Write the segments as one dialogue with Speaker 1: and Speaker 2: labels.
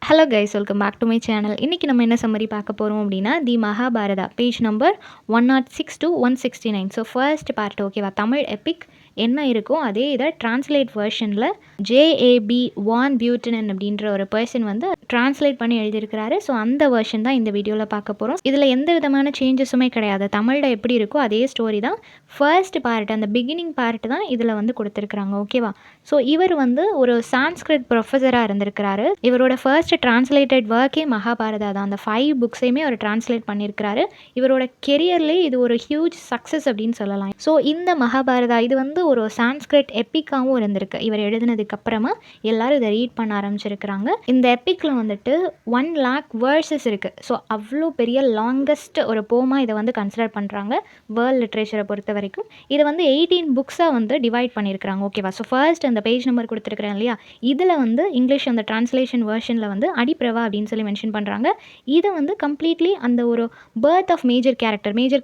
Speaker 1: Hello guys, welcome back to my channel. இன்றைக்கி நம்ம என்ன சம்மரி பார்க்க போகிறோம் அப்படின்னா, the Mahabharata page number 106 to 169. So first part ஓகேவா. தமிழ் எபிக் என்ன இருக்கோ அதே இதை டிரான்ஸ்லேட் வெர்ஷனில் ஜேஏபி வான் பியூட்டனன் அப்படின்ற ஒரு பர்சன் வந்து டிரான்ஸ்லேட் பண்ணி எழுதியிருக்கிறாரு. ஸோ அந்த வெர்ஷன் தான் இந்த வீடியோவில் பார்க்க போகிறோம். இதில் எந்த விதமான சேஞ்சஸுமே கிடையாது. தமிழில் எப்படி இருக்கோ அதே ஸ்டோரி தான். ஃபர்ஸ்ட் பார்ட், அந்த பிகினிங் பார்ட் தான் இதில் வந்து கொடுத்துருக்குறாங்க ஓகேவா. ஸோ இவர் வந்து ஒரு சான்ஸ்கிரிட் ப்ரொஃபஸராக இருந்திருக்கிறாரு. இவரோட ஃபர்ஸ்ட் டிரான்ஸ்லேட்டட் ஒர்க்கே மகாபாரதா தான். அந்த 5 புக்ஸையுமே அவர் டிரான்ஸ்லேட் பண்ணியிருக்கிறாரு. இவரோட கெரியர்லேயே இது ஒரு ஹியூஜ் சக்ஸஸ் அப்படின்னு சொல்லலாம். ஸோ இந்த மகாபாரதா இது வந்து ஒரு சான்ஸ்கிரிட் எப்பிக்காகவும் இருந்திருக்கு. இவர் எழுதினதுக்கு அப்புறமா எல்லாரும் இதை ரீட் பண்ண ஆரம்பிச்சிருக்கிறாங்க. இந்த எப்பிக்கில் வந்துட்டு 1 lakh வேர்சஸ் இருக்குது. ஸோ அவ்வளோ பெரிய லாங்கஸ்ட் ஒரு போமாக இதை வந்து கன்சிடர் பண்ணுறாங்க வேர்ல்ட் லிட்ரேச்சரை பொறுத்த வரைக்கும். இதை வந்து 18 புக்ஸாக வந்து டிவைட் பண்ணியிருக்கிறாங்க ஓகேவா. ஸோ ஃபர்ஸ்ட் அந்த பேஜ் நம்பர் கொடுத்துருக்குறேன் இல்லையா, இதில் வந்து இங்கிலீஷ் அந்த டிரான்ஸ்லேஷன் வெர்ஷனில் வந்து அடிப்பிரவா அப்படின்னு சொல்லி மென்ஷன் பண்ணுறாங்க. இதை வந்து கம்ப்ளீட்லி அந்த ஒரு பர்த் ஆஃப் மேஜர்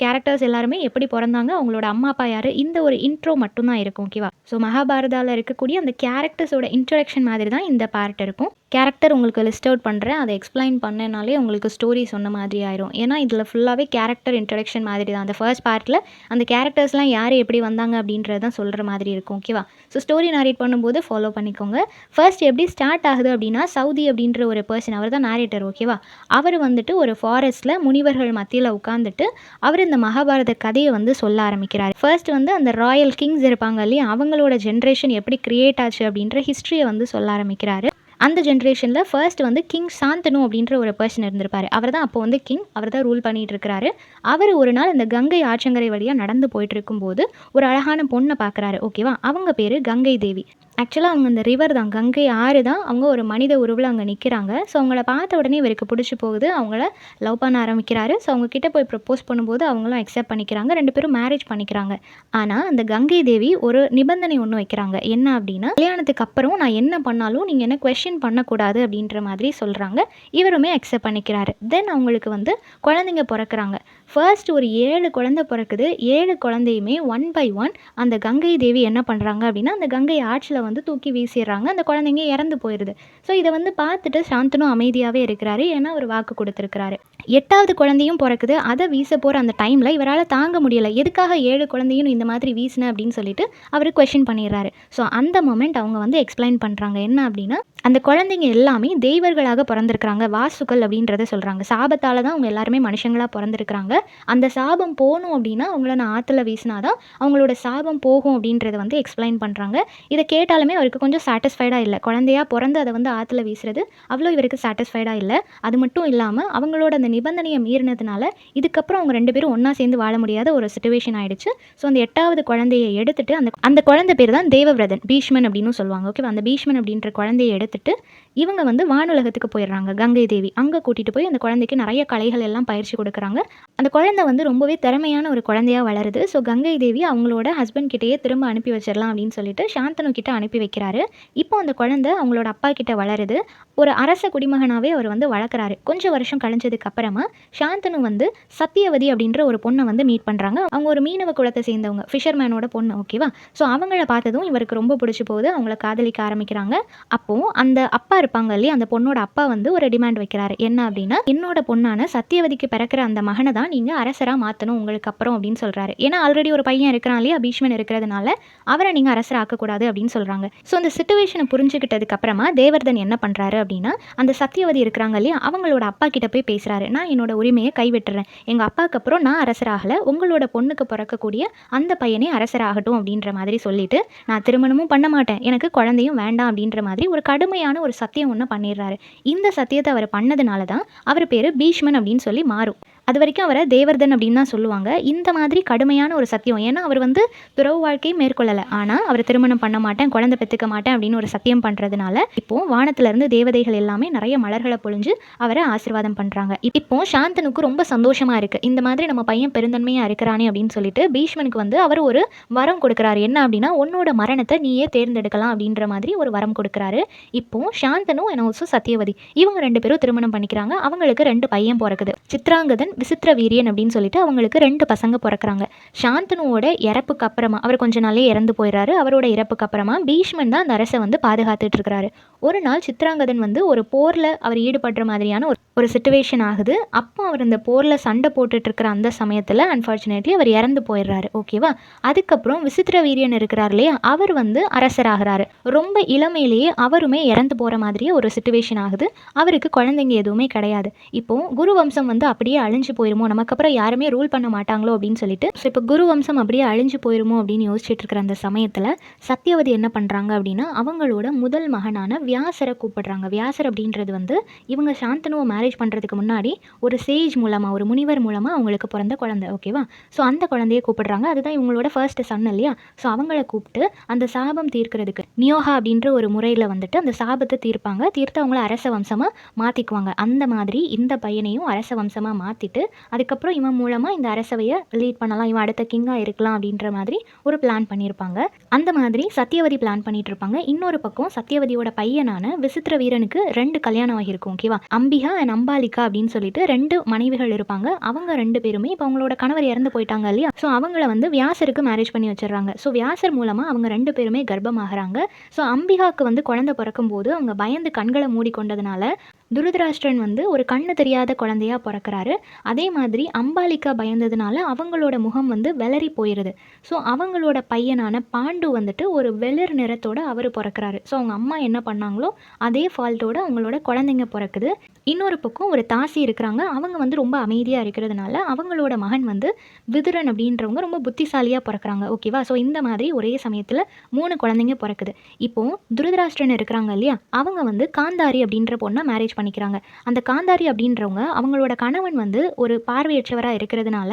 Speaker 1: கேரக்டர்ஸ் எல்லாருமே எப்படி பிறந்தாங்க, அவங்களோட அம்மா அப்பா யார், இந்த ஒரு இன்ட்ரோ மட்டும்தான் இருக்கும் ஓகேவா. ஸோ மகாபாரதாவில் இருக்கக்கூடிய அந்த கேரக்டர்ஸோட இன்ட்ரடக்ஷன் மாதிரி தான் இந்த பார்ட் இருக்கும். கேரக்டர் உங்களுக்கு லிஸ்ட் அவுட் பண்ணுறேன், அதை எக்ஸ்பிளைன் பண்ணனாலே உங்களுக்கு ஸ்டோரி சொன்ன மாதிரி ஆயிரும். ஏன்னா இதில் ஃபுல்லாகவே கேரக்டர் இன்ட்ரடக்ஷன் மாதிரி தான். அந்த ஃபர்ஸ்ட் பார்ட்டில் அந்த கேரக்டர்ஸ்லாம் யார் எப்படி வந்தாங்க அப்படின்றது தான் சொல்கிற மாதிரி இருக்கும் ஓகேவா. ஸோ ஸ்டோரி நாரேட் பண்ணும்போது ஃபாலோ பண்ணிக்கோங்க. ஃபர்ஸ்ட் எப்படி ஸ்டார்ட் ஆகுது அப்படின்னா, சவுதி அப்படின்ற ஒரு பர்சன், அவர் தான் நாரேட்டர் ஓகேவா. அவர் வந்துட்டு ஒரு ஃபாரஸ்ட்டில் முனிவர்கள் மத்தியில் உட்காந்துட்டு அவர் இந்த மகாபாரத கதையை வந்து சொல்ல ஆரம்பிக்கிறார். ஃபர்ஸ்ட் வந்து அந்த ராயல் கிங்ஸ் இருப்பாங்க இல்லையா, அவங்களோட ஜென்ரேஷன் எப்படி கிரியேட் ஆச்சு அப்படின்ற ஹிஸ்ட்ரியை வந்து சொல்ல ஆரம்பிக்கிறாரு. அந்த ஜென்ரேஷனில் ஃபர்ஸ்ட் வந்து கிங் சாந்தனு அப்படின்ற ஒரு பர்சன் இருந்திருப்பார். அவர் தான் அப்போ வந்து கிங், அவர் தான் ரூல் பண்ணிகிட்டு இருக்கிறாரு. அவர் ஒரு நாள் இந்த கங்கை ஆற்றங்கரை வழியாக நடந்து போயிட்டு இருக்கும்போது ஒரு அழகான பொண்ணை பார்க்குறாரு ஓகேவா. அவங்க பேர் கங்கை தேவி. ஆக்சுவலாக அவங்க அந்த ரிவர் தான், கங்கை ஆறு தான். அவங்க ஒரு மனித உருவில் அங்கே நிற்கிறாங்க. ஸோ அவங்கள பார்த்த உடனே இவருக்கு பிடிச்சி போகுது. அவங்கள லவ் பண்ண ஆரம்பிக்கிறாரு. ஸோ அவங்க கிட்டே போய் ப்ரப்போஸ் பண்ணும்போது அவங்களும் அக்செப்ட் பண்ணிக்கிறாங்க. 2 பேரும் மேரேஜ் பண்ணிக்கிறாங்க. ஆனால் அந்த கங்கை தேவி ஒரு நிபந்தனை ஒன்று வைக்கிறாங்க. என்ன அப்படின்னா, கல்யாணத்துக்கு அப்புறம் நான் என்ன பண்ணாலும் நீங்கள் என்ன கொஸ்டின் பண்ணக்கூடாது அப்படின்ற மாதிரி சொல்கிறாங்க. இவருமே அக்செப்ட் பண்ணிக்கிறாரு. தென் அவங்களுக்கு வந்து குழந்தைங்க பிறக்கிறாங்க. ஃபர்ஸ்ட் ஒரு 7 குழந்தை பிறக்குது. 7 குழந்தையுமே 1 by 1 அந்த கங்கை தேவி என்ன பண்ணுறாங்க அப்படின்னா, அந்த கங்கை ஆற்றில் வந்து தூக்கி வீசிடுறாங்க. அந்த குழந்தைங்க இறந்து போயிடுது. ஸோ இதை வந்து பார்த்துட்டு சாந்தனும் அமைதியாகவே இருக்கிறாரு. ஏன்னா ஒரு வாக்கு கொடுத்துருக்கிறாரு. 8வது குழந்தையும் பிறக்குது. அதை வீச போகிற அந்த டைமில் இவரால் தாங்க முடியலை. எதுக்காக 7 குழந்தையும் இந்த மாதிரி வீசின அப்படின்னு சொல்லிட்டு அவர் கொஸ்டின் பண்ணிடுறாரு. ஸோ அந்த மொமெண்ட் அவங்க வந்து எக்ஸ்பிளைன் பண்ணுறாங்க. என்ன அப்படின்னா, அந்த குழந்தைங்க எல்லாமே தெய்வர்களாக பிறந்திருக்கிறாங்க, வாசுக்கள் அப்படின்றத சொல்கிறாங்க. சாபத்தால் தான் அவங்க எல்லாருமே மனுஷங்களாக பிறந்திருக்கிறாங்க. அந்த சாபம் போகணும் அப்படின்னா அவங்கள நான் ஆற்றுல வீசினாதான் அவங்களோட சாபம் போகும் அப்படின்றத வந்து எக்ஸ்பிளைன் பண்ணுறாங்க. இதை கேட்டாலுமே அவருக்கு கொஞ்சம் சாட்டிஸ்ஃபைடாக இல்லை. குழந்தையாக பிறந்து அதை வந்து ஆற்றுல வீசுறது அவ்வளோ இவருக்கு சாட்டிஸ்ஃபைடாக இல்லை. அது மட்டும் இல்லாமல் அவங்களோட அந்த நிபந்தனையை மீறினதுனால இதுக்கப்புறம் அவங்க 2 பேரும் ஒன்றா சேர்ந்து வாழ முடியாத ஒரு சிச்சுவேஷன் ஆகிடுச்சு. ஸோ அந்த 8வது குழந்தையை எடுத்துட்டு அந்த குழந்தை பேர் தான் தேவவிரதன், பீஷ்மன் அப்படின்னு சொல்லுவாங்க ஓகேவா. அந்த பீஷ்மன் அப்படின்ற குழந்தையை எடுத்துட்டு இவங்க வந்து வானுலகத்துக்கு போயிடுறாங்க. கங்கை தேவி அங்கே கூட்டிகிட்டு போய் அந்த குழந்தைக்கு நிறைய கலைகள் எல்லாம் பயிற்சி கொடுக்குறாங்க. அந்த குழந்தை வந்து ரொம்பவே திறமையான ஒரு குழந்தையாக வளருது. ஸோ கங்கை தேவி அவங்களோட ஹஸ்பண்ட் கிட்டேயே திரும்ப அனுப்பி வச்சிடலாம் அப்படின்னு சொல்லிட்டு சாந்தனு கிட்ட அனுப்பி வைக்கிறாரு. இப்போ அந்த குழந்தை அவங்களோட அப்பா கிட்ட வளருது. ஒரு அரச குடிமகனாகவே அவர் வந்து வளர்க்குறாரு. கொஞ்சம் வருஷம் கழிஞ்சதுக்கு அப்புறமா சாந்தனு வந்து சத்தியவதி அப்படின்ற ஒரு பொண்ணை வந்து மீட் பண்ணுறாங்க. அவங்க ஒரு மீனவ குலத்தை சேர்ந்தவங்க, ஃபிஷர்மேனோட பொண்ணு ஓகேவா. ஸோ அவங்கள பார்த்ததும் இவருக்கு ரொம்ப பிடிச்சி போகுது. அவங்கள காதலிக்க ஆரம்பிக்கிறாங்க. அப்போது அந்த அப்பா இருப்பாங்க இல்லையா, அந்த பொண்ணோட அப்பா வந்து ஒரு டிமாண்ட் வைக்கிறாரு. என்ன அப்படின்னா, என்னோட பொண்ணான சத்தியவதிக்கு பிறக்கிற அந்த மகனை தான் நீங்கள் அரசராக மாற்றணும் உங்களுக்கு அப்புறம் அப்படின்னு சொல்கிறாரு. ஏன்னா ஆல்ரெடி ஒரு பையன் இருக்கிறான் இல்லையா, பீஷ்மன் இருக்கிறதுனால அவரை நீங்கள் அரசர் ஆக்கக்கூடாது அப்படின்னு சொல்கிறாங்க. ஸோ அந்த சிச்சுவேஷனை புரிஞ்சுக்கிட்டதுக்கு அப்புறமா தேவர்தன் என்ன பண்ணுறாரு அப்படின்னா, அந்த சத்தியவதி இருக்கிறாங்க இல்லையா, அவங்களோட அப்பா கிட்ட போய் பேசுகிறாரு. நான் என்னோட உரிமையை கைவிட்டுறேன். எங்கள் அப்பாவுக்கு அப்புறம் நான் அரசராகலை, உங்களோட பொண்ணுக்கு பிறக்கக்கூடிய அந்த பையனே அரசராகட்டும் அப்படின்ற மாதிரி சொல்லிட்டு, நான் திருமணமும் பண்ண மாட்டேன், எனக்கு குழந்தையும் வேண்டாம் அப்படின்ற மாதிரி ஒரு கடுமையான ஒரு சத்தியம் ஒன்று பண்ணிடுறாரு. இந்த சத்தியத்தை அவர் பண்ணதுனால தான் அவர் பேர் பீஷ்மன் அப்படின்னு சொல்லி மாறும். அது வரைக்கும் அவரை தேவர்தன் அப்படின்னு தான் சொல்லுவாங்க. இந்த மாதிரி கடுமையான ஒரு சத்தியம், ஏன்னா அவர் வந்து துறவு வாழ்க்கையை மேற்கொள்ளலை, ஆனால் அவர் திருமணம் பண்ண மாட்டேன், குழந்தை பெற்றுக்க மாட்டேன் அப்படின்னு ஒரு சத்தியம் பண்ணுறதுனால இப்போது வானத்திலேருந்து தேவதைகள் எல்லாமே நிறைய மலர்களை பொழிஞ்சு அவரை ஆசீர்வாதம் பண்ணுறாங்க. இப்போ சாந்தனுக்கு ரொம்ப சந்தோஷமாக இருக்குது. இந்த மாதிரி நம்ம பையன் பெருந்தன்மையாக இருக்கிறானே அப்படின்னு சொல்லிட்டு பீஷ்மனுக்கு வந்து அவர் ஒரு வரம் கொடுக்குறாரு. என்ன அப்படின்னா, உன்னோட மரணத்தை நீயே தேர்ந்தெடுக்கலாம் அப்படின்ற மாதிரி ஒரு வரம் கொடுக்குறாரு. இப்போது சாந்தனு அண்ட் ஆல்சோ சத்தியவதி இவங்க 2 பேரும் திருமணம் பண்ணிக்கிறாங்க. அவங்களுக்கு 2 பையன் பிறக்குது. சித்ராங்கதன், விசித்திர வீரியன் அப்படின்னு சொல்லிட்டு அவங்களுக்கு 2 பசங்க பிறக்கிறாங்க. சாந்தனுவோட இறப்புக்கு அப்புறமா அவர் கொஞ்ச நாளே இறந்து போயிடுறாரு. அவரோட இறப்புக்கு அப்புறமா பீஷ்மன் தான் அந்த அரசை வந்து பாதுகாத்துட்டு இருக்கிறாரு. ஒரு நாள் சித்ராங்கதன் வந்து ஒரு போரில் அவர் ஈடுபடுற மாதிரியான ஒரு சிச்சுவேஷன் ஆகுது. அப்போ அவர் இந்த போரில் சண்டை போட்டுட்டு இருக்கிற அந்த சமயத்தில் அன்ஃபார்ச்சுனேட்லி அவர் இறந்து போயிடுறாரு. ஓகேவா? அதுக்கப்புறம் விசித்திர வீரியன் இருக்கிறார் இல்லையா, அவர் வந்து அரசராகிறாரு. ரொம்ப இளமையிலேயே அவருமே இறந்து போகிற மாதிரியே ஒரு சிச்சுவேஷன் ஆகுது. அவருக்கு குழந்தைங்க எதுவுமே கிடையாது. இப்போ குரு வம்சம் வந்து அப்படியே அழிஞ்சு போயிருமோ, நமக்கு அப்புறம் யாருமே ரூல் பண்ண மாட்டாங்களோ அப்படின்னு சொல்லிட்டு, ஸோ இப்போ குரு வம்சம் அப்படியே அழிஞ்சு போயிருமோ அப்படின்னு யோசிச்சுட்டு இருக்கிற அந்த சமயத்தில் சத்தியவதி என்ன பண்ணுறாங்க அப்படின்னா, அவங்களோட முதல் மகனான வியாசரை கூப்பிடுறாங்க. வியாசர் அப்படின்றது வந்து இவங்க சாந்தனுவை மேரேஜ் பண்ணுறதுக்கு முன்னாடி ஒரு சேஜ் மூலமாக, ஒரு முனிவர் மூலமாக அவங்களுக்கு பிறந்த குழந்தை. ஓகேவா? ஸோ அந்த குழந்தைய கூப்பிடுறாங்க. அதுதான் இவங்களோட ஃபர்ஸ்ட் சன் இல்லையா? ஸோ அவங்கள கூப்பிட்டு அந்த சாபம் தீர்க்கிறதுக்கு நியோகா அப்படின்ற ஒரு முறையில் வந்துட்டு அந்த சாபத்தை தீர்ப்பாங்க. தீர்த்து அவங்கள அரச வம்சமாக மாற்றிக்குவாங்க. அந்த மாதிரி இந்த பையனையும் அரச வம்சமாக மாற்றிட்டு அதுக்கப்புறம் இவன் மூலமாக இந்த அரசவையை லீட் பண்ணலாம், இவன் அடுத்த கிங்காக இருக்கலாம் அப்படின்ற மாதிரி ஒரு பிளான் பண்ணியிருப்பாங்க. அந்த மாதிரி சத்தியவதி பிளான் பண்ணிட்டு இருப்பாங்க. இன்னொரு பக்கம் சத்தியவதியோட பையனான விசித்திர வீரனுக்கு 2 கல்யாணம் ஆகியிருக்கும். ஓகேவா? அம்பிகா அண்ட் அம்பாலிகா அப்படின்னு சொல்லிட்டு 2 மனைவிகள் இருப்பாங்க. அவங்க 2 பேருமே இப்போ அவங்களோட கணவர் இறந்து போயிட்டாங்க இல்லையா, ஸோ அவங்கள வந்து வியாசருக்கு மேரேஜ் பண்ணி வச்சிடறாங்க. ஸோ வியாசர் மூலமாக அவங்க 2 பேருமே கர்ப்பமாகறாங்க. ஸோ அம்பிகாவுக்கு வந்து குழந்தை பிறக்கும் போது அவங்க பயந்து கண்களை மூடிக்கொண்டதுனால துருதராஷ்டிரன் வந்து ஒரு கண்ணு தெரியாத குழந்தையா பிறக்கிறாரு. அதே மாதிரி அம்பாலிகா பயந்ததுனால அவங்களோட முகம் வந்து வெளரி போயிடுது. ஸோ அவங்களோட பையனான பாண்டு வந்துட்டு ஒரு வெளிர் நிறத்தோட அவர் பிறக்கிறாரு. ஸோ அவங்க அம்மா என்ன பண்ணாங்களோ அதே ஃபால்ட்டோட அவங்களோட குழந்தைங்க பிறக்குது. இன்னொரு பக்கம் ஒரு தாசி இருக்கிறாங்க. அவங்க வந்து ரொம்ப அமைதியாக இருக்கிறதுனால அவங்களோட மகன் வந்து விதுரன் அப்படின்றவங்க ரொம்ப புத்திசாலியாக பிறக்கிறாங்க. ஓகேவா? ஸோ இந்த மாதிரி ஒரே சமயத்தில் 3 குழந்தைங்க பிறக்குது. இப்போது துருதராஷ்டிரன் இருக்கிறாங்க இல்லையா, அவங்க வந்து காந்தாரி அப்படின்ற பொண்ணை மேரேஜ் பண்ணிக்கிறாங்க. அந்த காந்தாரி அப்படின்றவங்க அவங்களோட கணவன் வந்து ஒரு பார்வையற்றவராக இருக்கிறதுனால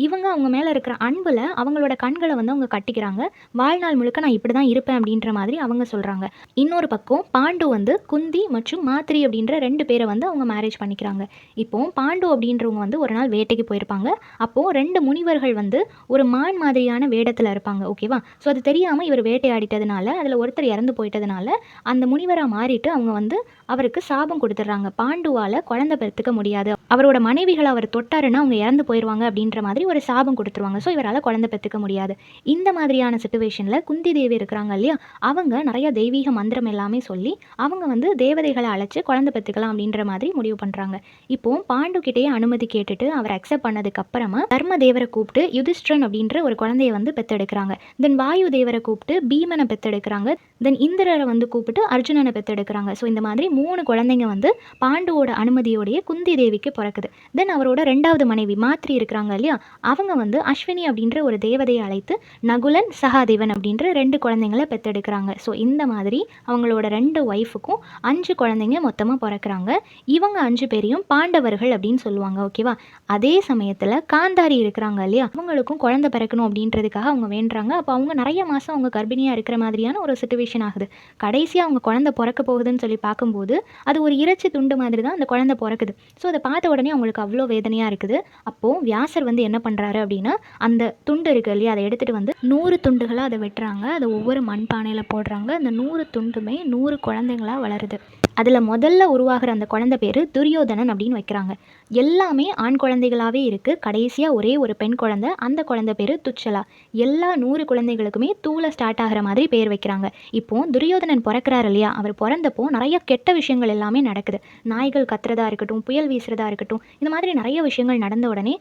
Speaker 1: இவங்க அவங்க மேலே இருக்கிற அன்பில் அவங்களோட கண்களை வந்து அவங்க கட்டிக்கிறாங்க. வாழ்நாள் முழுக்க நான் இப்படி தான் இருப்பேன் அப்படின்ற மாதிரி அவங்க சொல்கிறாங்க. இன்னொரு பக்கம் பாண்டு வந்து குந்தி மற்றும் மாத்திரி அப்படின்ற 2 பேரை வந்து அவங்க மேரேஜ் பண்ணிக்கிறாங்க. இப்போ பாண்டு அப்படின்றவங்க வந்து ஒரு நாள் வேட்டைக்கு போயிருப்பாங்க. அப்போது 2 முனிவர்கள் வந்து ஒரு மான் மாதிரியான வேடத்தில் இருப்பாங்க. ஓகேவா? ஸோ அது தெரியாமல் இவர் வேட்டையாடிட்டதுனால அதில் ஒருத்தர் இறந்து போயிட்டதுனால அந்த முனிவராக மாறிட்டு அவங்க வந்து அவருக்கு சாபம் கொடுத்துட்றாங்க. பாண்டுவால் குழந்தை பெற்றுக்க முடியாது, அவரோட மனைவிகளை அவர் தொட்டாருன்னா அவங்க இறந்து போயிடுவாங்க அப்படின்ற மாதிரி ஒரு சாபம் கொடுத்துருவாங்க. ஸோ இவரால் குழந்தை பெற்றுக்க முடியாது. இந்த மாதிரியான சுச்சுவேஷனில் குந்தி தேவி இருக்கிறாங்க இல்லையா, அவங்க நிறைய தெய்வீக மந்திரம் எல்லாமே சொல்லி அவங்க வந்து தேவதைகளை அழைச்சி குழந்தை பெற்றுக்கலாம் அப்படின்ற மாதிரி முடிவு பண்ணுறாங்க. இப்போ பாண்டு கிட்டேயே அனுமதி கேட்டுட்டு அவர் அக்செப்ட் பண்ணதுக்கு அப்புறமா தர்ம தேவரை கூப்பிட்டு யுதிஷ்டிரன் அப்படின்ற ஒரு குழந்தைய வந்து பெற்றெடுக்கிறாங்க. தென் வாயு தேவரை கூப்பிட்டு பீமனை பெற்றெடுக்கிறாங்க. தென் இந்திரரை வந்து கூப்பிட்டு அர்ஜுனனை பெற்றெடுக்கிறாங்க. ஸோ இந்த மாதிரி 3 குழந்தைங்க வந்து பாண்டுவோட அனுமதியோடைய குந்தி தேவிக்கு பிறக்குது. தென் அவரோட 2வது மனைவி மாத்ரி இருக்கிறாங்க இல்லையா, அவங்க வந்து அஸ்வினி அப்படின்ற ஒரு தேவதையை அழைத்து நகுலன் சகாதேவன் அப்படின்ற 2 குழந்தைங்களை பெற்றெடுக்கிறாங்க. ஸோ இந்த மாதிரி அவங்களோட 2 ஒய்ஃபுக்கும் 5 குழந்தைங்க மொத்தமாக பிறக்கிறாங்க. இவங்க 5 பேரையும் பாண்டவர்கள் அப்படின்னு சொல்லுவாங்க. ஓகேவா? அதே சமயத்தில் காந்தாரி இருக்கிறாங்க இல்லையா, அவங்களுக்கும் குழந்தை பிறக்கணும் அப்படின்றதுக்காக அவங்க வேண்டுறாங்க. அப்போ அவங்க நிறைய மாதம் அவங்க கர்ப்பிணியாக இருக்கிற மாதிரியான ஒரு சுச்சுவேஷன் ஆகுது. கடைசியாக அவங்க குழந்தை பிறக்க போகுதுன்னு சொல்லி பார்க்கும்போது அது ஒரு இறைச்சி துண்டு மாதிரி தான் அந்த குழந்தை பிறக்குது. ஸோ அதை பார்த்த உடனே அவங்களுக்கு அவ்வளோ வேதனையாக இருக்குது. அப்போது வியாசர் வந்து என்ன பண்ணுறாரு அப்படின்னா, அந்த துண்டு இருக்குது இல்லையா, அதை எடுத்துகிட்டு வந்து 100 துண்டுகளாக அதை வெட்டுறாங்க. அதை ஒவ்வொரு மண்பானையில் போடுறாங்க. அந்த 100 துண்டுமே 100 குழந்தைங்களாக வளருது. அதில் முதல்ல உருவாகிற அந்த குழந்தை பேர் துரியோதனன் அப்படின்னு வைக்கிறாங்க. எல்லாமே ஆண் குழந்தைகளாகவே இருக்குது. கடைசியாக ஒரே ஒரு பெண் குழந்தை, அந்த குழந்தை பேர் துச்சலா. எல்லா 100 குழந்தைகளுக்குமே தூள ஸ்டார்ட் ஆகிற மாதிரி பேர் வைக்கிறாங்க. இப்போது துரியோதனன் பிறக்கிறார் இல்லையா, அவர் பிறந்தப்போ நிறைய கெட்ட விஷயங்கள் எல்லாமே நடக்குது. நாய்கள் கத்துறதா இருக்கட்டும், புயல் வீசுறதா இருக்கட்டும், இந்த மாதிரி நிறைய விஷயங்கள் நடந்த உடனே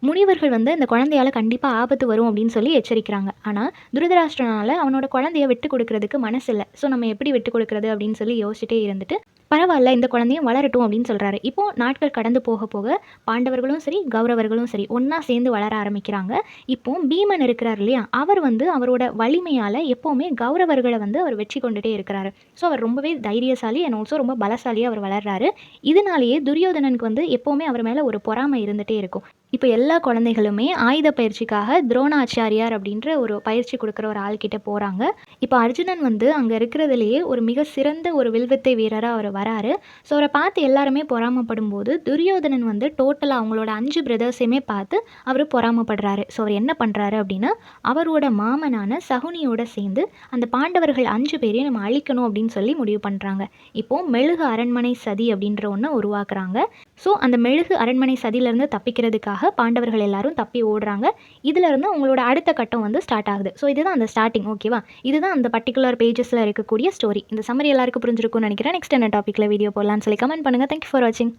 Speaker 1: முனிவர்கள் வந்து இந்த குழந்தையால் கண்டிப்பாக ஆபத்து வரும் அப்படின்னு சொல்லி எச்சரிக்கிறாங்க. ஆனால் துருதராஷ்டிரனால் அவனோட குழந்தைய விட்டு கொடுக்கறதுக்கு மனசு இல்லை. ஸோ நம்ம எப்படி விட்டு கொடுக்குறது அப்படின்னு சொல்லி யோசிச்சுட்டே இருந்துட்டு பரவாயில்ல இந்த குழந்தையும் வளரட்டும் அப்படின்னு சொல்கிறாரு. இப்போது நாட்கள் கடந்து போக போக பாண்டவர்களும் சரி கௌரவர்களும் சரி ஒன்றா சேர்ந்து வளர ஆரம்பிக்கிறாங்க. இப்போது பீமன் இருக்கிறார் இல்லையா, அவர் வந்து அவரோட வலிமையால் எப்போவுமே கௌரவர்களை வந்து அவர் வெற்றி கொண்டுட்டே இருக்கிறாரு. ஸோ அவர் ரொம்பவே தைரியசாலி அண்ட் ஆல்சோ ரொம்ப பலசாலியாக அவர் வளர்றாரு. இதனாலேயே துரியோதனனுக்கு வந்து எப்போவுமே அவர் மேலே ஒரு பொறாமை இருந்துகிட்டே இருக்கும். இப்போ எல்லா குழந்தைகளுமே ஆயுத பயிற்சிக்காக துரோணாச்சாரியார் அப்படின்ற ஒரு பயிற்சி கொடுக்குற ஒரு ஆள்கிட்ட போகிறாங்க. இப்போ அர்ஜுனன் வந்து அங்கே இருக்கிறதுலையே ஒரு மிக சிறந்த ஒரு வில்வித்தை வீரராக அவர் வராரு. ஸோ அவரை பார்த்து எல்லாருமே பொறாமப்படும் போது துரியோதனன் வந்து டோட்டலாக அவங்களோட 5 பிரதர்ஸையுமே பார்த்து அவர் பொறாமப்படுறாரு. ஸோ அவர் என்ன பண்ணுறாரு அப்படின்னா, அவரோட மாமனான சகுனியோட சேர்ந்து அந்த பாண்டவர்கள் 5 பேரையும் நம்ம அழிக்கணும் அப்படின்னு சொல்லி முடிவு பண்ணுறாங்க. இப்போது மெழுகு அரண்மனை சதி அப்படின்ற ஒன்று உருவாக்குறாங்க. ஸோ அந்த மெழுகு அரண்மனை சதியிலேருந்து தப்பிக்கிறதுக்காக காரணத்துக்காக பாண்டவர்கள் எல்லாரும் தப்பி ஓடுறாங்க. இதிலிருந்து உங்களோட அடுத்த கட்டம் வந்து ஸ்டார்ட் ஆகுது. ஸோ இதுதான் அந்த ஸ்டார்ட்டிங். ஓகேவா? இதுதான் அந்த பர்ட்டிகுலர் பேஜஸில் இருக்கக்கூடிய ஸ்டோரி. இந்த சம்மரி எல்லாருக்கும் புரிஞ்சிருக்கும்னு நினைக்கிறேன். நெக்ஸ்ட் என்ன டாப்பிக்கில் வீடியோ போடலான்னு சொல்லி கமெண்ட் பண்ணுங்கள். தேங்க்யூ ஃபார் வாட்சிங்.